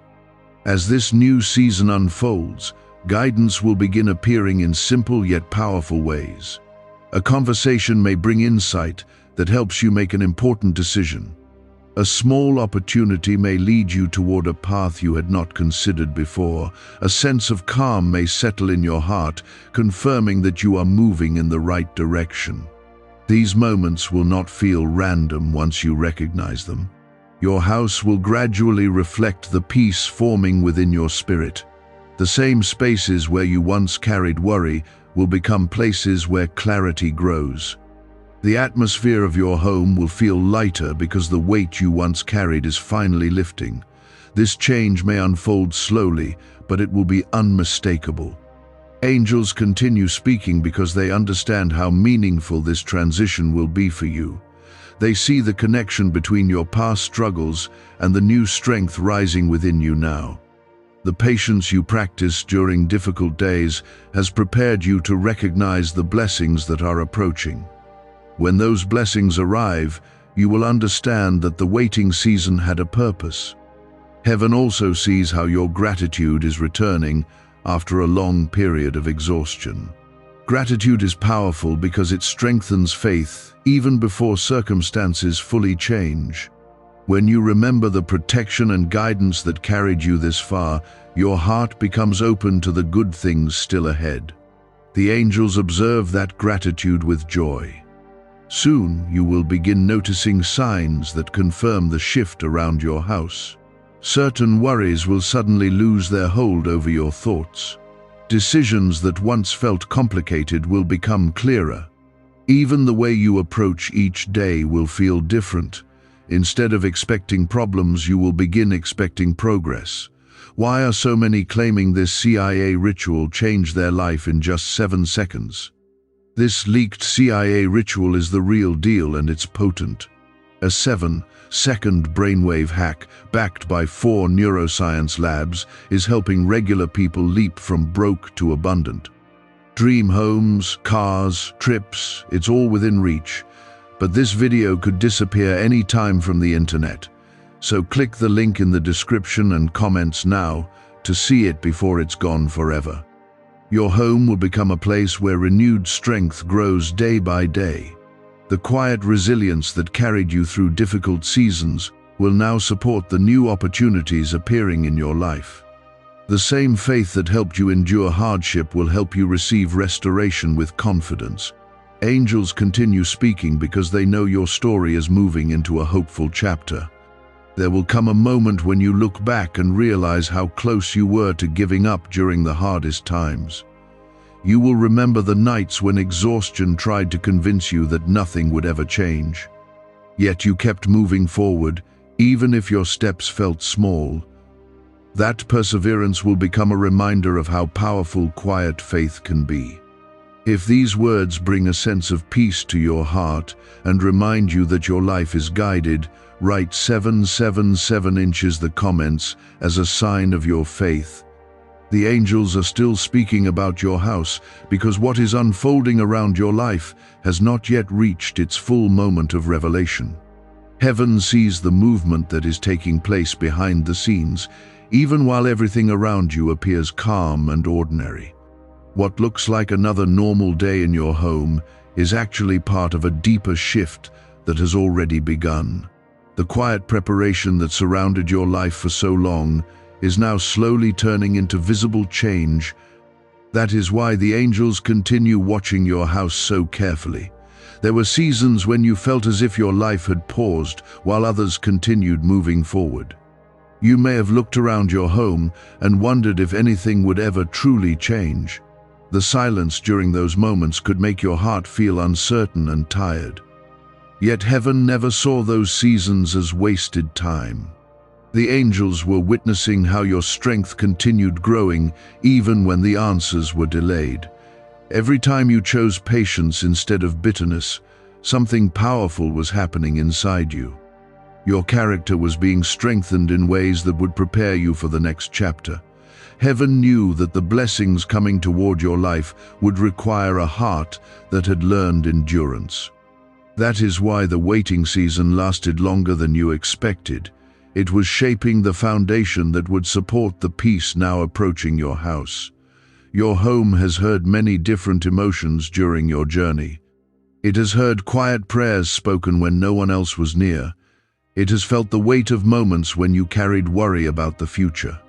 As this new season unfolds, guidance will begin appearing in simple yet powerful ways. A conversation may bring insight that helps you make an important decision. A small opportunity may lead you toward a path you had not considered before. A sense of calm may settle in your heart, confirming that you are moving in the right direction. These moments will not feel random once you recognize them. Your house will gradually reflect the peace forming within your spirit. The same spaces where you once carried worry will become places where clarity grows. The atmosphere of your home will feel lighter because the weight you once carried is finally lifting. This change may unfold slowly, but it will be unmistakable. Angels continue speaking because they understand how meaningful this transition will be for you. They see the connection between your past struggles and the new strength rising within you now. The patience you practiced during difficult days has prepared you to recognize the blessings that are approaching. When those blessings arrive, you will understand that the waiting season had a purpose. Heaven also sees how your gratitude is returning after a long period of exhaustion. Gratitude is powerful because it strengthens faith even before circumstances fully change. When you remember the protection and guidance that carried you this far, your heart becomes open to the good things still ahead. The angels observe that gratitude with joy. Soon you will begin noticing signs that confirm the shift around your house. Certain worries will suddenly lose their hold over your thoughts. Decisions that once felt complicated will become clearer. Even the way you approach each day will feel different. Instead of expecting problems, you will begin expecting progress. Why are so many claiming this CIA ritual changed their life in just 7 seconds? This leaked CIA ritual is the real deal, and it's potent. A 7-second brainwave hack, backed by 4 neuroscience labs, is helping regular people leap from broke to abundant. Dream homes, cars, trips, it's all within reach. But this video could disappear any time from the internet. So click the link in the description and comments now to see it before it's gone forever. Your home will become a place where renewed strength grows day by day. The quiet resilience that carried you through difficult seasons will now support the new opportunities appearing in your life. The same faith that helped you endure hardship will help you receive restoration with confidence. Angels continue speaking because they know your story is moving into a hopeful chapter. There will come a moment when you look back and realize how close you were to giving up during the hardest times. You will remember the nights when exhaustion tried to convince you that nothing would ever change. Yet you kept moving forward, even if your steps felt small. That perseverance will become a reminder of how powerful quiet faith can be. If these words bring a sense of peace to your heart and remind you that your life is guided, write 777 inches the comments as a sign of your faith. The angels are still speaking about your house because what is unfolding around your life has not yet reached its full moment of revelation. Heaven sees the movement that is taking place behind the scenes, even while everything around you appears calm and ordinary. What looks like another normal day in your home is actually part of a deeper shift that has already begun. The quiet preparation that surrounded your life for so long is now slowly turning into visible change. That is why the angels continue watching your house so carefully. There were seasons when you felt as if your life had paused while others continued moving forward. You may have looked around your home and wondered if anything would ever truly change. The silence during those moments could make your heart feel uncertain and tired. Yet heaven never saw those seasons as wasted time. The angels were witnessing how your strength continued growing even when the answers were delayed. Every time you chose patience instead of bitterness, something powerful was happening inside you. Your character was being strengthened in ways that would prepare you for the next chapter. Heaven knew that the blessings coming toward your life would require a heart that had learned endurance. That is why the waiting season lasted longer than you expected. It was shaping the foundation that would support the peace now approaching your house. Your home has heard many different emotions during your journey. It has heard quiet prayers spoken when no one else was near. It has felt the weight of moments when you carried worry about the future.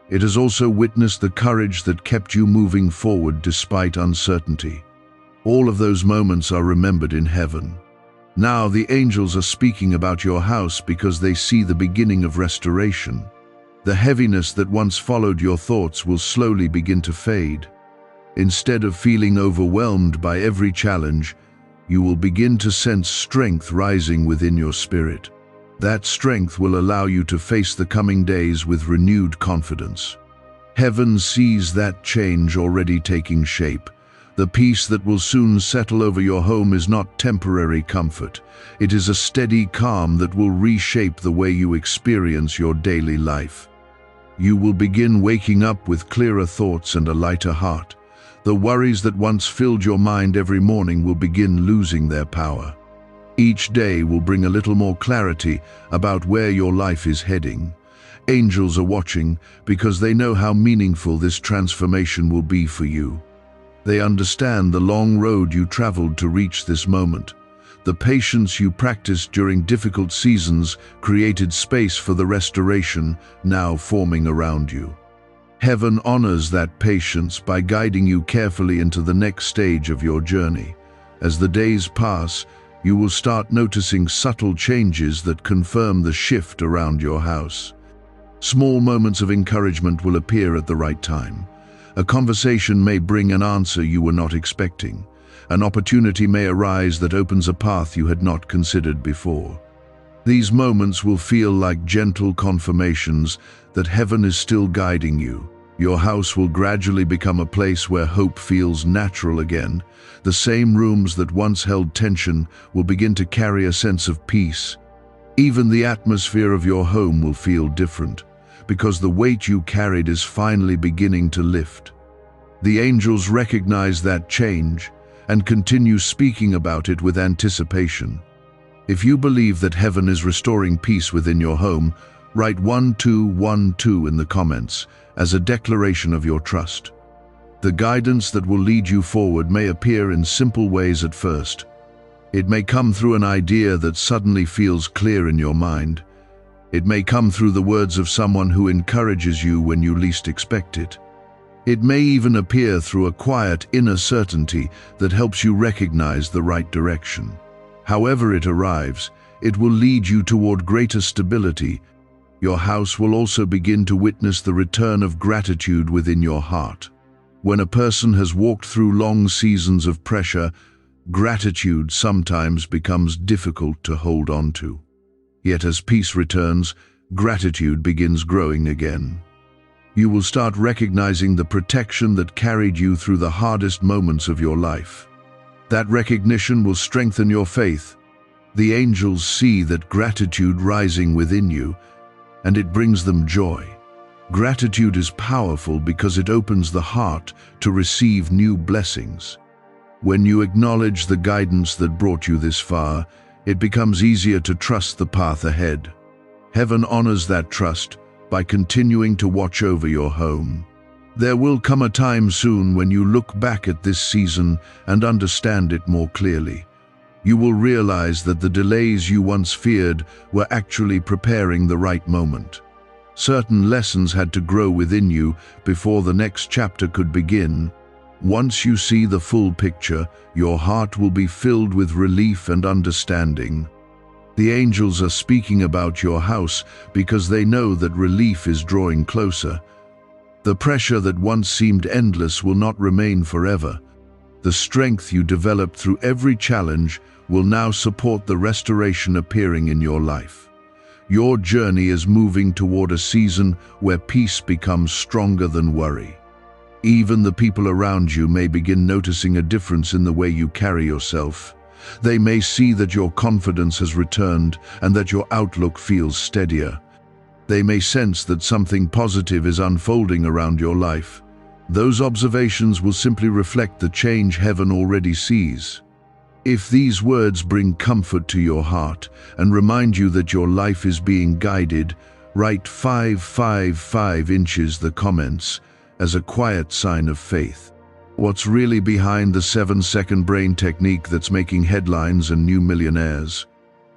It has also witnessed the courage that kept you moving forward despite uncertainty. All of those moments are remembered in heaven. Now the angels are speaking about your house because they see the beginning of restoration. The heaviness that once followed your thoughts will slowly begin to fade. Instead of feeling overwhelmed by every challenge, you will begin to sense strength rising within your spirit. That strength will allow you to face the coming days with renewed confidence. Heaven sees that change already taking shape. The peace that will soon settle over your home is not temporary comfort. It is a steady calm that will reshape the way you experience your daily life. You will begin waking up with clearer thoughts and a lighter heart. The worries that once filled your mind every morning will begin losing their power. Each day will bring a little more clarity about where your life is heading. Angels are watching because they know how meaningful this transformation will be for you. They understand the long road you traveled to reach this moment. The patience you practiced during difficult seasons created space for the restoration now forming around you. Heaven honors that patience by guiding you carefully into the next stage of your journey. As the days pass, you will start noticing subtle changes that confirm the shift around your house. Small moments of encouragement will appear at the right time. A conversation may bring an answer you were not expecting. An opportunity may arise that opens a path you had not considered before. These moments will feel like gentle confirmations that heaven is still guiding you. Your house will gradually become a place where hope feels natural again. The same rooms that once held tension will begin to carry a sense of peace. Even the atmosphere of your home will feel different, because the weight you carried is finally beginning to lift. The angels recognize that change and continue speaking about it with anticipation. If you believe that heaven is restoring peace within your home, write 1212 in the comments as a declaration of your trust. The guidance that will lead you forward may appear in simple ways at first. It may come through an idea that suddenly feels clear in your mind. It may come through the words of someone who encourages you when you least expect it. It may even appear through a quiet inner certainty that helps you recognize the right direction. However it arrives, it will lead you toward greater stability. Your house will also begin to witness the return of gratitude within your heart. When a person has walked through long seasons of pressure, gratitude sometimes becomes difficult to hold on to. Yet as peace returns, gratitude begins growing again. You will start recognizing the protection that carried you through the hardest moments of your life. That recognition will strengthen your faith. The angels see that gratitude rising within you, and it brings them joy. Gratitude is powerful because it opens the heart to receive new blessings. When you acknowledge the guidance that brought you this far, it becomes easier to trust the path ahead. Heaven honors that trust by continuing to watch over your home. There will come a time soon when you look back at this season and understand it more clearly. You will realize that the delays you once feared were actually preparing the right moment. Certain lessons had to grow within you before the next chapter could begin. Once you see the full picture, your heart will be filled with relief and understanding. The angels are speaking about your house because they know that relief is drawing closer. The pressure that once seemed endless will not remain forever. The strength you developed through every challenge will now support the restoration appearing in your life. Your journey is moving toward a season where peace becomes stronger than worry. Even the people around you may begin noticing a difference in the way you carry yourself. They may see that your confidence has returned and that your outlook feels steadier. They may sense that something positive is unfolding around your life. Those observations will simply reflect the change heaven already sees. If these words bring comfort to your heart and remind you that your life is being guided, write 555 inches the comments as a quiet sign of faith. What's really behind the 7-second brain technique that's making headlines and new millionaires?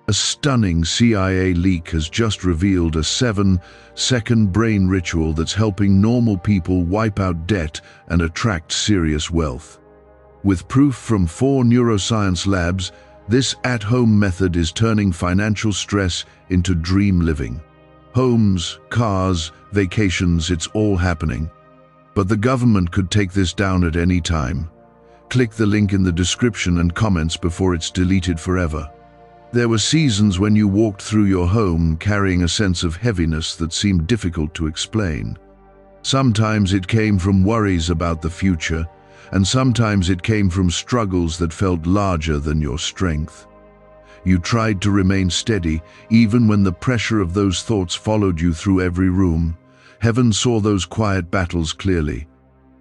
A stunning CIA leak has just revealed a 7-second brain ritual that's helping normal people wipe out debt and attract serious wealth. With proof from 4 neuroscience labs, this at-home method is turning financial stress into dream living. Homes, cars, vacations, it's all happening. But the government could take this down at any time. Click the link in the description and comments before it's deleted forever. There were seasons when you walked through your home carrying a sense of heaviness that seemed difficult to explain. Sometimes it came from worries about the future, and sometimes it came from struggles that felt larger than your strength. You tried to remain steady, even when the pressure of those thoughts followed you through every room. Heaven saw those quiet battles clearly.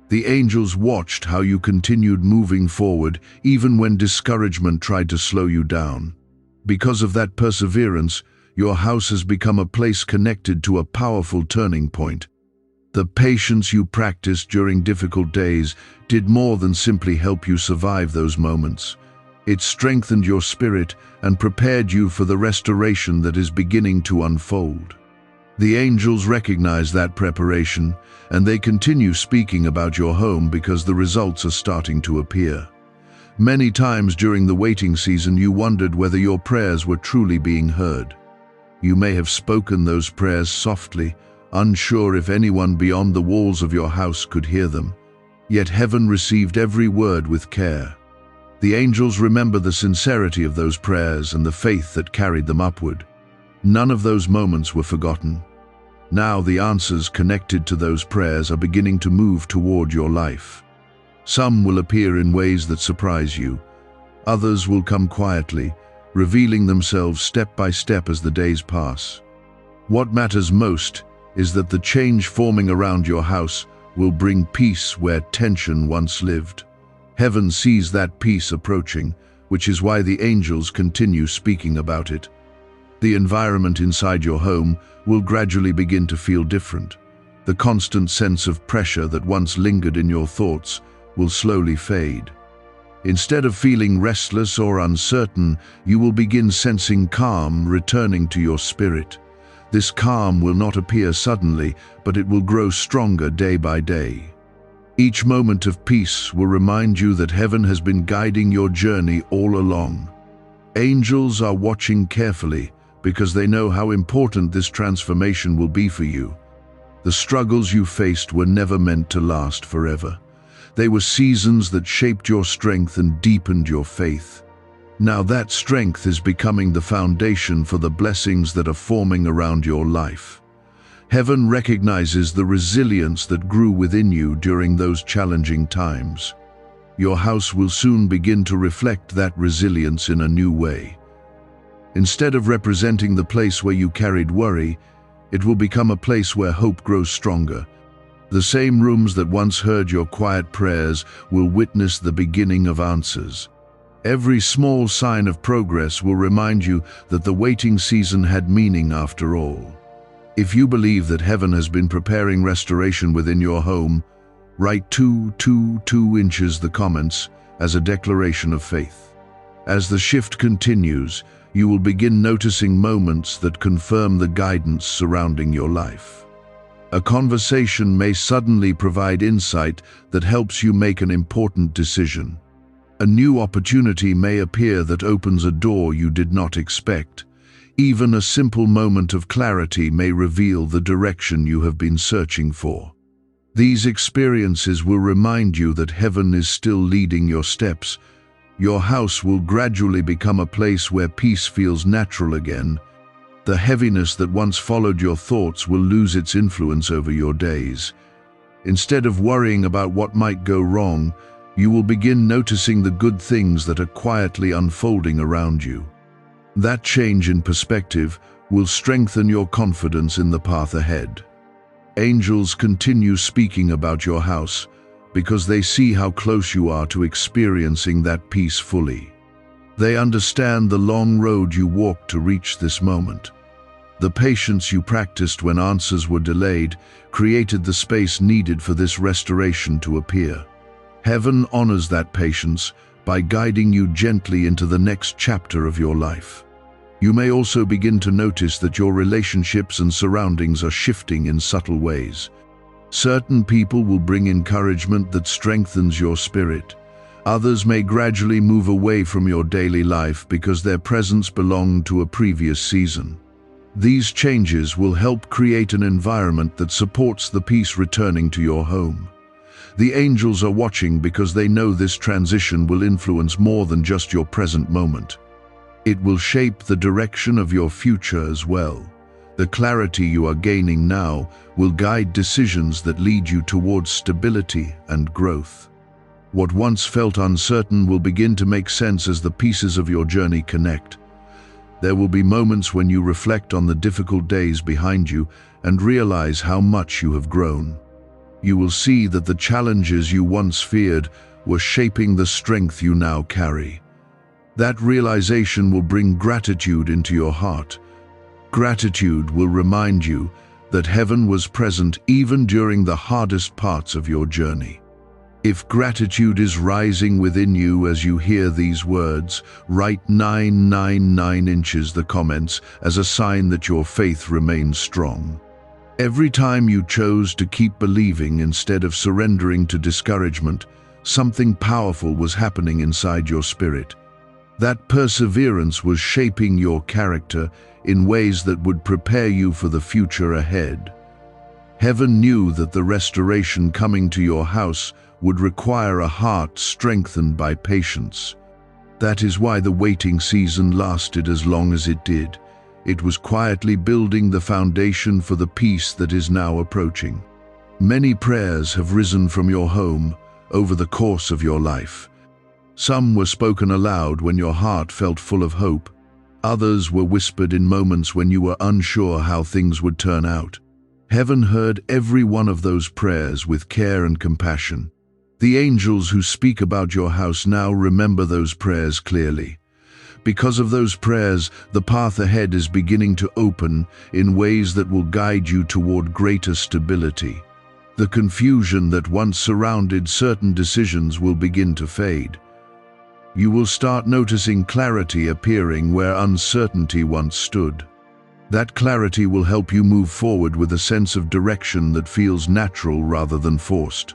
The angels watched how you continued moving forward, even when discouragement tried to slow you down. Because of that perseverance, your house has become a place connected to a powerful turning point. The patience you practiced during difficult days did more than simply help you survive those moments. It strengthened your spirit and prepared you for the restoration that is beginning to unfold. The angels recognize that preparation, and they continue speaking about your home because the results are starting to appear. Many times during the waiting season, you wondered whether your prayers were truly being heard. You may have spoken those prayers softly, unsure if anyone beyond the walls of your house could hear them. Yet heaven received every word with care. The angels remember the sincerity of those prayers and the faith that carried them upward. None of those moments were forgotten. Now the answers connected to those prayers are beginning to move toward your life. Some will appear in ways that surprise you. Others will come quietly, revealing themselves step by step as the days pass. What matters most is that the change forming around your house will bring peace where tension once lived. Heaven sees that peace approaching, which is why the angels continue speaking about it. The environment inside your home will gradually begin to feel different. The constant sense of pressure that once lingered in your thoughts will slowly fade. Instead of feeling restless or uncertain, you will begin sensing calm returning to your spirit. This calm will not appear suddenly, but it will grow stronger day by day. Each moment of peace will remind you that heaven has been guiding your journey all along. Angels are watching carefully because they know how important this transformation will be for you. The struggles you faced were never meant to last forever. They were seasons that shaped your strength and deepened your faith. Now that strength is becoming the foundation for the blessings that are forming around your life. Heaven recognizes the resilience that grew within you during those challenging times. Your house will soon begin to reflect that resilience in a new way. Instead of representing the place where you carried worry, it will become a place where hope grows stronger. The same rooms that once heard your quiet prayers will witness the beginning of answers. Every small sign of progress will remind you that the waiting season had meaning after all. If you believe that heaven has been preparing restoration within your home, write 2 inches the comments as a declaration of faith. As the shift continues, you will begin noticing moments that confirm the guidance surrounding your life. A conversation may suddenly provide insight that helps you make an important decision. A new opportunity may appear that opens a door you did not expect. Even a simple moment of clarity may reveal the direction you have been searching for. These experiences will remind you that heaven is still leading your steps. Your house will gradually become a place where peace feels natural again. The heaviness that once followed your thoughts will lose its influence over your days. Instead of worrying about what might go wrong, you will begin noticing the good things that are quietly unfolding around you. That change in perspective will strengthen your confidence in the path ahead. Angels continue speaking about your house because they see how close you are to experiencing that peace fully. They understand the long road you walked to reach this moment. The patience you practiced when answers were delayed created the space needed for this restoration to appear. Heaven honors that patience by guiding you gently into the next chapter of your life. You may also begin to notice that your relationships and surroundings are shifting in subtle ways. Certain people will bring encouragement that strengthens your spirit. Others may gradually move away from your daily life because their presence belonged to a previous season. These changes will help create an environment that supports the peace returning to your home. The angels are watching because they know this transition will influence more than just your present moment. It will shape the direction of your future as well. The clarity you are gaining now will guide decisions that lead you towards stability and growth. What once felt uncertain will begin to make sense as the pieces of your journey connect. There will be moments when you reflect on the difficult days behind you and realize how much you have grown. You will see that the challenges you once feared were shaping the strength you now carry. That realization will bring gratitude into your heart. Gratitude will remind you that heaven was present even during the hardest parts of your journey. If gratitude is rising within you as you hear these words, write 999 inches the comments as a sign that your faith remains strong. Every time you chose to keep believing instead of surrendering to discouragement, something powerful was happening inside your spirit. That perseverance was shaping your character in ways that would prepare you for the future ahead. Heaven knew that the restoration coming to your house would require a heart strengthened by patience. That is why the waiting season lasted as long as it did. It was quietly building the foundation for the peace that is now approaching. Many prayers have risen from your home over the course of your life. Some were spoken aloud when your heart felt full of hope. Others were whispered in moments when you were unsure how things would turn out. Heaven heard every one of those prayers with care and compassion. The angels who speak about your house now remember those prayers clearly. Because of those prayers, the path ahead is beginning to open in ways that will guide you toward greater stability. The confusion that once surrounded certain decisions will begin to fade. You will start noticing clarity appearing where uncertainty once stood. That clarity will help you move forward with a sense of direction that feels natural rather than forced.